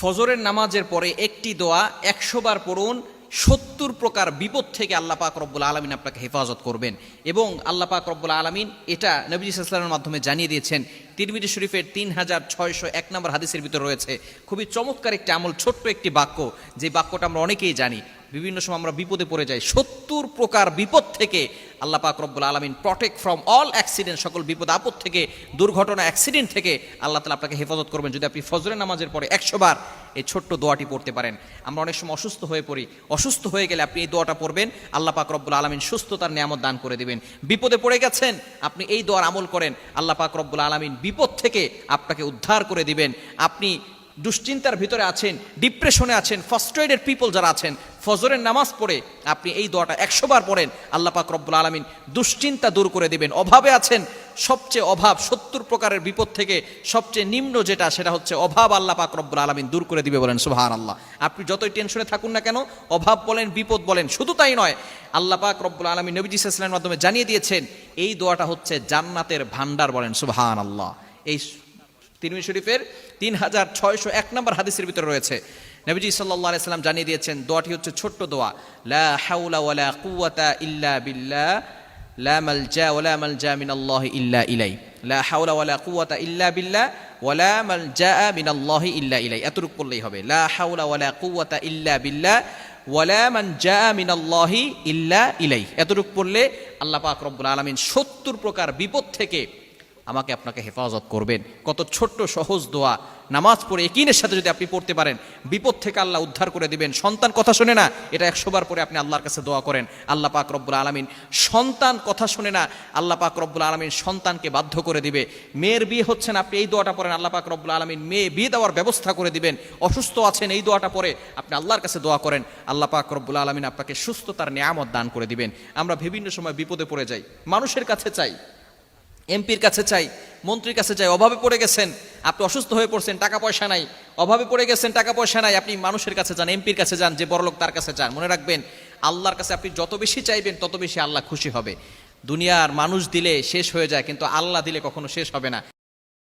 ফজরের নামাজের পরে একটি দোয়া 100 বার পড়ুন, 70 প্রকার বিপদ থেকে আল্লাহ পাক রব্বুল আলামিন আপনাকে হেফাজত করবেন। এবং আল্লাহ পাক রব্বুল আলামিন এটা নবী সাল্লাল্লাহু আলাইহি ওয়াসাল্লামের মাধ্যমে জানিয়ে দিয়েছেন। তিরমিজি শরীফের 3601 নম্বর হাদিসের ভিতর রয়েছে খুবই চমৎকার একটি আমল, ছোট্ট একটি বাক্য, যে বাক্যটা আমরা অনেকেই জানি। বিভিন্ন সময় আমরা বিপদে পড়ে যাই, 70 প্রকার বিপদ থেকে আল্লাহ পাক রব্বুল আলামিন প্রটেক্ট ফ্রম অল অ্যাক্সিডেন্ট, সকল বিপদ আপদ থেকে, দুর্ঘটনা, অ্যাক্সিডেন্ট থেকে আল্লাহ তাআলা আপনাকে হেফাজত করবেন যদি আপনি ফজরের নামাজের পরে 100 বার এই ছোট্ট দোয়াটি পড়তে পারেন। আমরা অনেক সময় অসুস্থ হয়ে পড়ি, অসুস্থ হয়ে গেলে আপনি এই দোয়াটা পড়বেন, আল্লাহ পাক রব্বুল আলামিন সুস্থতার নিয়ামত দান করে দিবেন। বিপদে পড়ে গেছেন, আপনি এই দোয়ার আমল করেন, আল্লাহ পাক রব্বুল আলামিন বিপদ থেকে আপনাকে উদ্ধার করে দিবেন। আপনি দুশ্চিন্তার ভিতরে আছেন, ডিপ্রেশনে আছেন, ফার্স্ট্রেটেড পিপল যারা আছেন, ফজরের নামাজ পড়ে আপনি এই দোয়াটা 100 বার পড়েন, আল্লাহ পাক রব্বুল আলামিন দুশ্চিন্তা দূর করে দিবেন। অভাবে আছেন, সবচেয়ে অভাব, 70 প্রকারের বিপদ থেকে সবচেয়ে নিম্ন যেটা, সেটা হচ্ছে অভাব, আল্লাহ পাক রব্বুল আলামিন দূর করে দিবে, বলেন সুবহানাল্লাহ। আপনি যতই টেনশনে থাকুন না কেন, অভাব বলেন, বিপদ বলেন, শুধু তাই নয়, আল্লাহ পাক রব্বুল আলামিন নবীজি সাল্লাল্লাহু আলাইহি ওয়াসাল্লামের মাধ্যমে জানিয়ে দিয়েছেন এই দোয়াটা হচ্ছে জান্নাতের ভান্ডার, বলেন সুবহানাল্লাহ। এই তিরমিজি শরীফের 3601 নম্বর হাদিসের ভিতরে রয়েছে, নবীজি সাল্লাল্লাহু আলাইহি ওয়াসাল্লাম জানিয়ে দিয়েছেন দোয়াটি হচ্ছে ছোট্ট দোয়া, লা হাওলা ওয়ালা কুওয়াতা ইল্লা বিল্লাহ, লা মালজা ওয়ালা মালজা মিনাল্লাহি ইল্লা ইলাই, লা হাওলা ওয়ালা কুওয়াতা ইল্লা বিল্লাহ ওয়ালা মালজা মিনাল্লাহি ইল্লা ইলাই। এতটুকু পড়লেই হবে, লা হাওলা ওয়ালা কুওয়াতা ইল্লা বিল্লাহ ওয়ালা মানজা মিনাল্লাহি ইল্লা ইলাই। এতটুকু পড়লে আল্লাহ পাক রব্বুল আলামিন 70 প্রকার বিপদ থেকে আমাকে আপনাকে হেফাজত করবেন। কত ছোট্ট সহজ দোয়া, নামাজ পড়ে ইয়াকিনের সাথে যদি আপনি পড়তে পারেন, বিপদ থেকে আল্লাহ উদ্ধার করে দিবেন। সন্তান কথা শোনে না, এটা 100 বার পরে আপনি আল্লাহর কাছে দোয়া করেন, আল্লাহ পাক রব্বুল আলামিন সন্তান কথা শোনে না, আল্লাহ পাক রব্বুল আলামিন সন্তানকে বাধ্য করে দিবে। মেয়ের বিয়ে হচ্ছে না, আপনি এই দোয়াটা পড়েন, আল্লাহ পাক রব্বুল আলামিন মেয়ে বিয়ে দেওয়ার ব্যবস্থা করে দিবেন। অসুস্থ আছেন, এই দোয়াটা পড়ে আপনি আল্লাহর কাছে দোয়া করেন, আল্লাহ পাক রব্বুল আলামিন আপনাকে সুস্থতার নিয়ামত দান করে দিবেন। আমরা বিভিন্ন সময় বিপদে পড়ে যাই, মানুষের কাছে চাই, এমপির কাছে চাই, মন্ত্রীর কাছে চাই। অভাবে পড়ে গেছেন, আপনি অসুস্থ হয়ে পড়ছেন, টাকা পয়সা নাই, অভাবে পড়ে গেছেন, টাকা পয়সা নাই, আপনি মানুষের কাছে যান, এমপির কাছে যান, যে বড়লোক তার কাছে যান। মনে রাখবেন, আল্লাহর কাছে আপনি যত বেশি চাইবেন তত বেশি আল্লাহ খুশি হবে। দুনিয়ার মানুষ দিলে শেষ হয়ে যায়, কিন্তু আল্লাহ দিলে কখনো শেষ হবে না।